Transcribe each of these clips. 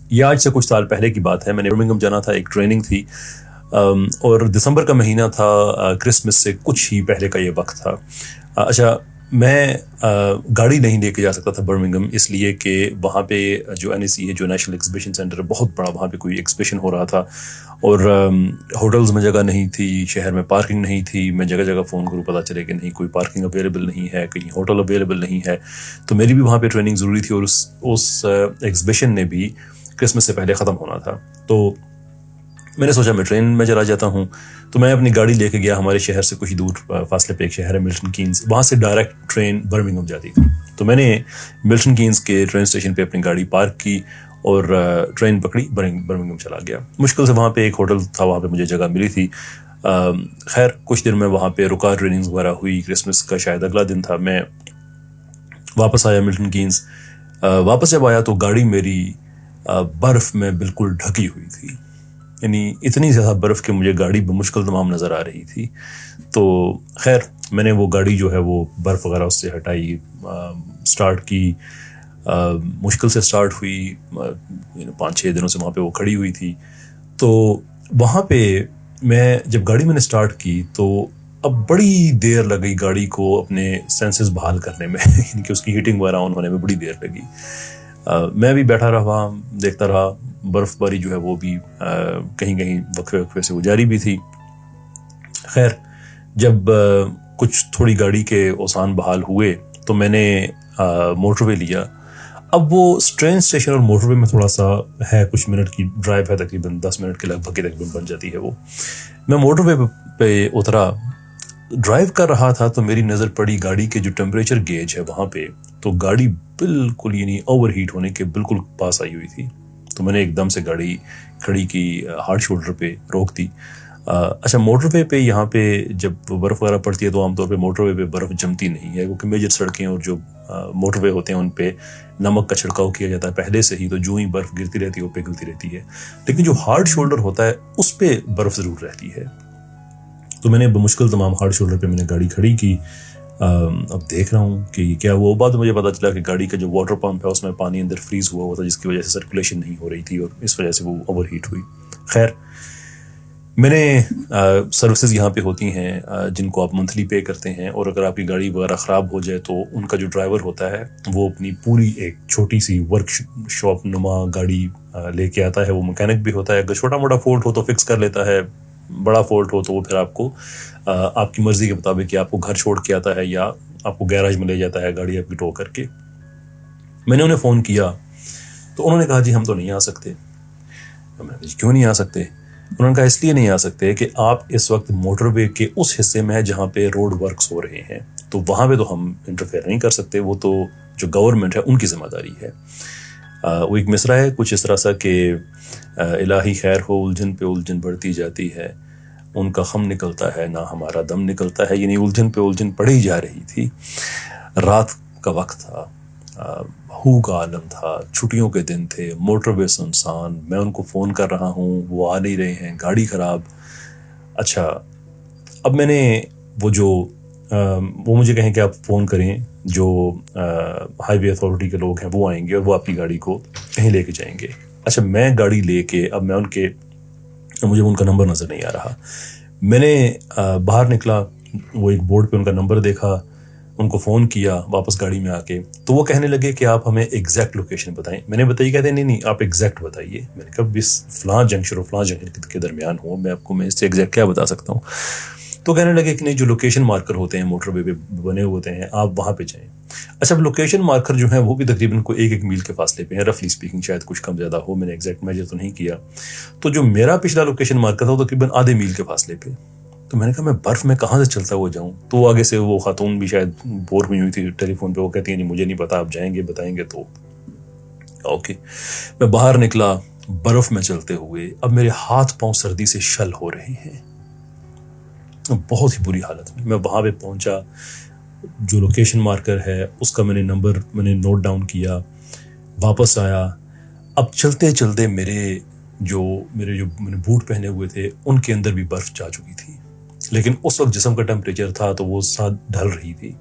یہ آج سے کچھ سال پہلے کی بات ہے. میں نے برمنگھم جانا تھا, ایک ٹریننگ تھی, اور دسمبر کا مہینہ تھا, کرسمس سے کچھ ہی پہلے کا یہ وقت تھا. اچھا, میں گاڑی نہیں لے کے جا سکتا تھا برمنگھم, اس لیے کہ وہاں پہ جو NEC ہے, جو نیشنل ایگزیبیشن سینٹر ہے, بہت بڑا, وہاں پہ کوئی ایگزیبیشن ہو رہا تھا, اور ہوٹلز میں جگہ نہیں تھی, شہر میں پارکنگ نہیں تھی. میں جگہ جگہ فون کروں, پتہ چلے کہ نہیں, کوئی پارکنگ اویلیبل نہیں ہے, کہیں ہوٹل اویلیبل نہیں ہے. تو میری بھی وہاں پہ ٹریننگ ضروری تھی, اور اس ایگزیبیشن نے بھی کرسمس سے پہلے ختم ہونا تھا. تو میں نے سوچا میں ٹرین میں چلا جاتا ہوں. تو میں اپنی گاڑی لے کے گیا. ہمارے شہر سے کچھ دور فاصلے پہ ایک شہر ہے ملٹن کینز, وہاں سے ڈائریکٹ ٹرین برمنگھم جاتی تھی. تو میں نے ملٹن کینز کے ٹرین اسٹیشن پہ اپنی گاڑی پارک کی اور ٹرین پکڑی, برمنگھم چلا گیا. مشکل سے وہاں پہ ایک ہوٹل تھا, وہاں پہ مجھے جگہ ملی تھی. خیر کچھ دن میں وہاں پہ رکا, ٹریننگ وغیرہ ہوئی. کرسمس کا شاید اگلا دن تھا. میں واپس آیا ملٹن کینز. واپس جب آیا تو گاڑی میری برف میں بالکل ڈھکی ہوئی تھی, یعنی اتنی زیادہ برف کہ مجھے گاڑی بمشکل تمام نظر آ رہی تھی. تو خیر میں نے وہ گاڑی جو ہے وہ برف وغیرہ اس سے ہٹائی, سٹارٹ کی. مشکل سے سٹارٹ ہوئی, 5-6 دنوں سے وہاں پہ وہ کھڑی ہوئی تھی. تو وہاں پہ میں جب گاڑی میں نے سٹارٹ کی تو اب بڑی دیر لگی گاڑی کو اپنے سینسز بحال کرنے میں, یعنی کہ اس کی ہیٹنگ وغیرہ آن ہونے میں بڑی دیر لگی. میں بھی بیٹھا رہا, دیکھتا رہا. برف باری جو ہے وہ بھی کہیں کہیں وقفے وقفے سے وہ جاری بھی تھی. خیر جب کچھ تھوڑی گاڑی کے اوسان بحال ہوئے تو میں نے موٹر وے لیا. اب وہ ٹرین اسٹیشن اور موٹر وے میں تھوڑا سا ہے, کچھ منٹ کی ڈرائیو ہے, تقریباً 10 منٹ کے لگ بھگ تقریباً بن جاتی ہے وہ. میں موٹر وے پہ اترا, ڈرائیو کر رہا تھا تو میری نظر پڑی گاڑی کے جو ٹیمپریچر گیج ہے وہاں پہ, تو گاڑی بالکل یعنی اوور ہیٹ ہونے کے بالکل پاس آئی ہوئی تھی. تو میں نے ایک دم سے گاڑی کھڑی کی, ہارڈ شولڈر پہ روک دی. اچھا, موٹر وے پہ یہاں پہ جب برف وغیرہ پڑتی ہے تو عام طور پہ موٹر وے پہ برف جمتی نہیں ہے, کیونکہ میجر سڑکیں اور جو موٹر وے ہوتے ہیں ان پہ نمک کا چھڑکاؤ کیا جاتا ہے پہلے سے ہی, تو جو ہی برف گرتی رہتی ہے وہ پگھلتی رہتی ہے. لیکن جو ہارڈ شولڈر ہوتا ہے اس پہ برف ضرور رہتی ہے. تو میں نے بمشکل تمام ہارڈ شولڈر پہ میں نے گاڑی کھڑی کی. اب دیکھ رہا ہوں کہ کیا وہ بات, مجھے پتا چلا کہ گاڑی کا جو واٹر پمپ ہے اس میں پانی اندر فریز ہوا تھا, جس کی وجہ سے سرکولیشن نہیں ہو رہی تھی اور اس وجہ سے وہ اوور ہیٹ ہوئی. خیر میں نے سروسز یہاں پہ ہوتی ہیں جن کو آپ منتھلی پے کرتے ہیں, اور اگر آپ کی گاڑی وغیرہ خراب ہو جائے تو ان کا جو ڈرائیور ہوتا ہے وہ اپنی پوری ایک چھوٹی سی ورک شاپ نما گاڑی لے کے آتا ہے. وہ مکینک بھی ہوتا ہے, اگر چھوٹا موٹا فالٹ ہو تو فکس کر لیتا ہے, بڑا فالٹ ہو تو وہ پھر آپ کو آپ کی مرضی کے مطابق کہ آپ کو گھر چھوڑ کے آتا ہے یا آپ کو گیراج میں لے جاتا ہے گاڑی آپ کی ٹو کر کے. میں نے انہیں فون کیا تو انہوں نے کہا جی ہم تو نہیں آ سکتے. میں نے کہا کیوں نہیں آ سکتے؟ انہوں نے کہا اس لیے نہیں آ سکتے کہ آپ اس وقت موٹر وے کے اس حصے میں ہیں جہاں پہ روڈ ورکس ہو رہے ہیں, تو وہاں پہ تو ہم انٹرفیئر نہیں کر سکتے, وہ تو جو گورنمنٹ ہے ان کی ذمہ داری ہے. وہ ایک مصرع ہے کچھ اس طرح سا کہ الہی خیر ہو, الجھن پہ الجھن بڑھتی جاتی ہے, ان کا خم نکلتا ہے نہ ہمارا دم نکلتا ہے. یعنی الجھن پہ الجھن پڑھی جا رہی تھی. رات کا وقت تھا, ہو کا عالم تھا, چھٹیوں کے دن تھے, موٹر وے سنسان. میں ان کو فون کر رہا ہوں, وہ آ نہیں رہے ہیں, گاڑی خراب. اچھا اب میں نے وہ مجھے کہیں کہ آپ فون کریں, جو ہائی وے اتھارٹی کے لوگ ہیں وہ آئیں گے اور وہ آپ کی گاڑی کو کہیں لے کے جائیں گے. اچھا میں گاڑی لے کے, اب میں مجھے ان کا نمبر نظر نہیں آ رہا. میں نے باہر نکلا, وہ ایک بورڈ پہ ان کا نمبر دیکھا, ان کو فون کیا واپس گاڑی میں آ کے, تو وہ کہنے لگے کہ آپ ہمیں ایگزیکٹ لوکیشن بتائیں. میں نے بتائی, کہتے ہیں نہیں آپ ایگزیکٹ بتائیے. میں نے کہا اس فلاں جنکشن اور فلاں جنکشن کے درمیان ہوں, میں اس سے ایگزیکٹ کیا بتا سکتا ہوں. تو کہنے لگے کہ نہیں, جو لوکیشن مارکر ہوتے ہیں موٹر وے پہ بنے ہوتے ہیں آپ وہاں پہ جائیں. اچھا اب لوکیشن مارکر جو ہیں وہ بھی تقریباً کوئی 1 میل کے فاصلے پہ ہیں, رفلی اسپیکنگ, شاید کچھ کم زیادہ ہو, میں نے ایگزیکٹ میجر تو نہیں کیا. تو جو میرا پچھلا لوکیشن مارکر تھا وہ تقریباً ½ میل کے فاصلے پہ. تو میں نے کہا میں برف میں کہاں سے چلتا ہوا جاؤں. تو آگے سے وہ خاتون بھی شاید بور ہوئی تھی ٹیلی فون پہ, وہ کہتی ہیں نہیں مجھے نہیں پتا, آپ جائیں گے بتائیں گے تو اوکے. میں باہر نکلا برف میں چلتے ہوئے, اب میرے ہاتھ پاؤں سردی سے شل ہو رہے ہیں, بہت ہی بری حالت میں. میں وہاں پہ پہنچا, جو لوکیشن مارکر ہے اس کا میں نے نمبر نوٹ ڈاؤن کیا, واپس آیا. اب چلتے چلتے میرے جو میں نے بوٹ پہنے ہوئے تھے ان کے اندر بھی برف جا چکی تھی, لیکن اس وقت جسم کا ٹیمپریچر تھا تو وہ ساتھ ڈھل رہی تھی.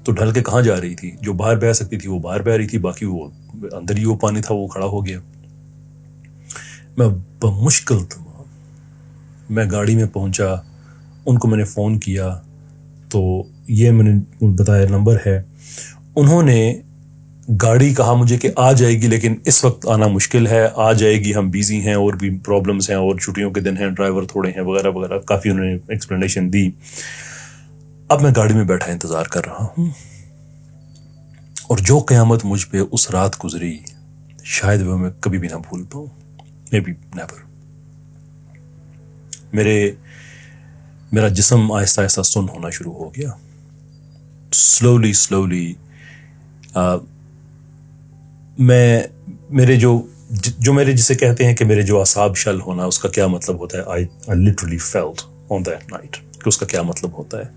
تو ڈھل کے کہاں جا رہی تھی, جو باہر بہ سکتی تھی وہ باہر بہ رہی تھی, باقی وہ اندر ہی وہ پانی تھا وہ کھڑا ہو گیا. میں بمشکل تمام میں گاڑی میں پہنچا، ان کو میں نے فون کیا تو یہ میں نے بتایا نمبر ہے، انہوں نے گاڑی کہا مجھے کہ آ جائے گی لیکن اس وقت آنا مشکل ہے، آ جائے گی، ہم بیزی ہیں اور بھی پرابلمس ہیں اور چھٹیوں کے دن ہیں، ڈرائیور تھوڑے ہیں وغیرہ وغیرہ، کافی انہوں نے ایکسپلینیشن دی۔ اب میں گاڑی میں بیٹھا انتظار کر رہا ہوں، اور جو قیامت مجھ پہ اس رات گزری شاید وہ میں کبھی بھی نہ بھول پاؤں، مے بی نیور۔ میرا جسم آہستہ آہستہ سن ہونا شروع ہو گیا، سلولی میرے جو میرے جسے کہتے ہیں کہ میرے جو اعصاب شل ہونا، اس کا کیا مطلب ہوتا ہے، I literally felt on that night کہ اس کا کیا مطلب ہوتا ہے۔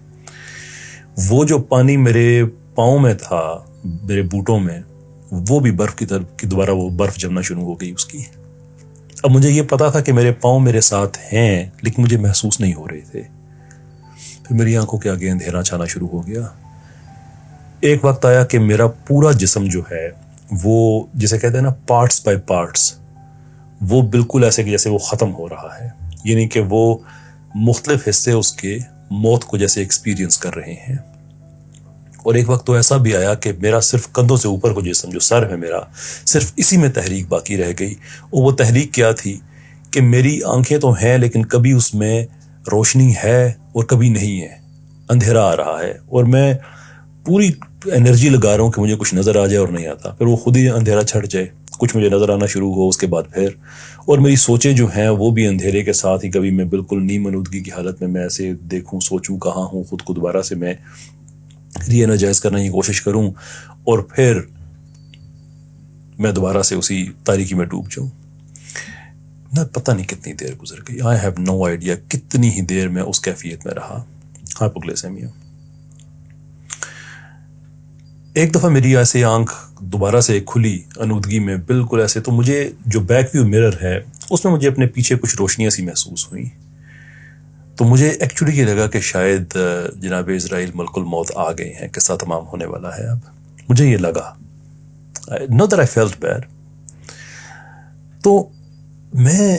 وہ جو پانی میرے پاؤں میں تھا، میرے بوٹوں میں، وہ بھی برف کی طرف کی دوبارہ وہ برف جمنا شروع ہو گئی اس کی۔ اب مجھے یہ پتا تھا کہ میرے پاؤں میرے ساتھ ہیں لیکن مجھے محسوس نہیں ہو رہے تھے۔ پھر میری آنکھوں کے آگے اندھیرا چھانا شروع ہو گیا۔ ایک وقت آیا کہ میرا پورا جسم جو ہے وہ جسے کہتے ہیں نا پارٹس بائی پارٹس، وہ بالکل ایسے کہ جیسے وہ ختم ہو رہا ہے، یعنی کہ وہ مختلف حصے اس کے موت کو جیسے ایکسپیرینس کر رہے ہیں۔ اور ایک وقت تو ایسا بھی آیا کہ میرا صرف کندھوں سے اوپر کو جسم جو سر ہے میرا، صرف اسی میں تحریک باقی رہ گئی۔ اور وہ تحریک کیا تھی کہ میری آنکھیں تو ہیں لیکن کبھی اس میں روشنی ہے اور کبھی نہیں ہے، اندھیرا آ رہا ہے، اور میں پوری انرجی لگا رہا ہوں کہ مجھے کچھ نظر آ جائے اور نہیں آتا، پھر وہ خود ہی اندھیرا چھٹ جائے، کچھ مجھے نظر آنا شروع ہو، اس کے بعد پھر، اور میری سوچیں جو ہیں وہ بھی اندھیرے کے ساتھ ہی، کبھی میں بالکل نیم آلودگی کی حالت میں ایسے دیکھوں، سوچوں کہاں ہوں، خود کو دوبارہ سے میں ری انرجائز کرنے کی کوشش کروں، اور پھر میں دوبارہ سے اسی تاریکی میں ڈوب جاؤں۔ نہ پتہ نہیں کتنی دیر گزر گئی، آئی ہیو نو آئیڈیا کتنی ہی دیر میں اس کیفیت میں رہا، ہائپوگلیسیمیا۔ ایک دفعہ میری ایسے آنکھ دوبارہ سے کھلی آلودگی میں بالکل ایسے، تو مجھے جو بیک ویو مرر ہے اس میں مجھے اپنے پیچھے کچھ روشنیاں سی محسوس ہوئیں، تو مجھے ایکچولی یہ لگا کہ شاید جناب اسرائیل ملک الموت آ گئے ہیں، قصہ تمام ہونے والا ہے۔ اب مجھے یہ لگا، not that I felt bad۔ تو میں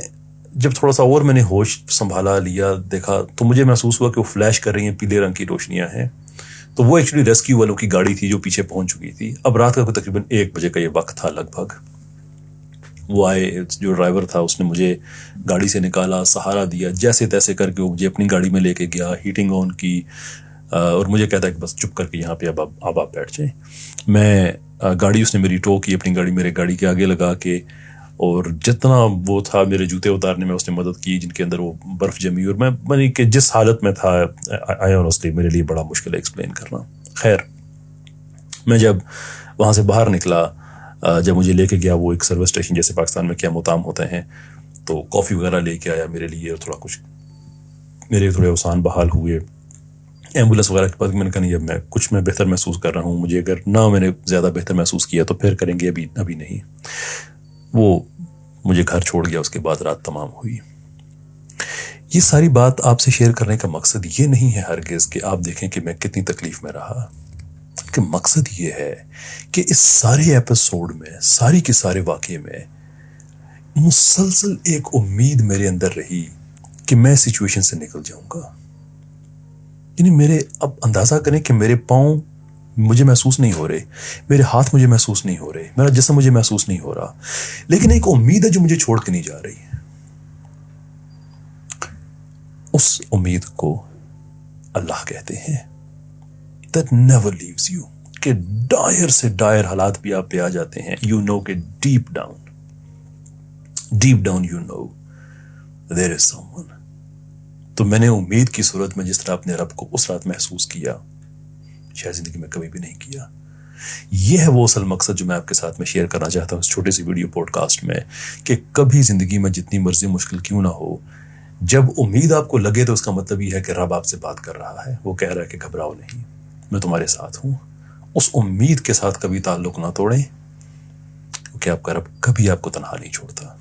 جب تھوڑا سا اور میں نے ہوش سنبھالا لیا، دیکھا تو مجھے محسوس ہوا کہ وہ فلیش کر رہی ہیں، پیلے رنگ کی روشنیاں ہیں، تو وہ ایکچولی ریسکیو والوں کی گاڑی تھی جو پیچھے پہنچ چکی تھی۔ اب رات کا تقریباً 1 بجے کا یہ وقت تھا لگ بھگ۔ وہ آئے، جو ڈرائیور تھا اس نے مجھے گاڑی سے نکالا، سہارا دیا، جیسے تیسے کر کے وہ مجھے اپنی گاڑی میں لے کے گیا، ہیٹنگ آن کی، اور مجھے کہتا ہے کہ بس چپ کر کے یہاں پہ اب آپ بیٹھ جائیں۔ میں گاڑی اس نے میری ٹو کی، اپنی گاڑی میرے گاڑی کے آگے لگا کے، اور جتنا وہ تھا میرے جوتے اتارنے میں اس نے مدد کی جن کے اندر وہ برف جمی، اور میں کہ جس حالت میں تھا آنیسٹلی میرے لیے بڑا مشکل ہے ایکسپلین کرنا۔ خیر، میں جب وہاں سے باہر نکلا، جب مجھے لے کے گیا وہ ایک سروس اسٹیشن جیسے پاکستان میں کیا مطعم ہوتے ہیں، تو کافی وغیرہ لے کے آیا میرے لیے، اور تھوڑا کچھ میرے تھوڑے اوسان بحال ہوئے۔ ایمبولینس وغیرہ کے بعد میں نے کہا نہیں، اب میں بہتر محسوس کر رہا ہوں، مجھے اگر نہ میں نے زیادہ بہتر محسوس کیا تو پھر کریں گے، ابھی نہیں۔ وہ مجھے گھر چھوڑ گیا، اس کے بعد رات تمام ہوئی۔ یہ ساری بات آپ سے شیئر کرنے کا مقصد یہ نہیں ہے ہرگز کہ آپ دیکھیں کہ میں کتنی تکلیف میں رہا، کہ مقصد یہ ہے کہ اس سارے ایپیسوڈ میں، ساری کے سارے واقعے میں مسلسل ایک امید میرے اندر رہی کہ میں سچویشن سے نکل جاؤں گا۔ یعنی اب اندازہ کریں کہ میرے پاؤں مجھے محسوس نہیں ہو رہے، میرے ہاتھ مجھے محسوس نہیں ہو رہے، میرا جسم مجھے محسوس نہیں ہو رہا، لیکن ایک امید ہے جو مجھے چھوڑ کے نہیں جا رہی۔ اس امید کو اللہ کہتے ہیں، that never leaves you، کہ ڈائر سے ڈائر حالات بھی آپ پہ آ جاتے ہیں، you know کہ deep down you know there is someone۔ تو میں نے امید کی صورت میں جس طرح اپنے رب کو اس رات محسوس کیا، شاید زندگی میں کبھی بھی نہیں کیا۔ یہ ہے وہ اصل مقصد جو میں آپ کے ساتھ میں شیئر کرنا چاہتا ہوں اس چھوٹے سی ویڈیو پوڈ کاسٹ میں، کہ کبھی زندگی میں جتنی مرضی مشکل کیوں نہ ہو، جب امید آپ کو لگے تو اس کا مطلب یہ ہے کہ رب آپ سے بات کر رہا ہے، وہ کہہ رہا ہے کہ گھبراؤ نہیں، میں تمہارے ساتھ ہوں۔ اس امید کے ساتھ کبھی تعلق نہ توڑیں، کیونکہ آپ کا رب کبھی آپ کو تنہا نہیں چھوڑتا۔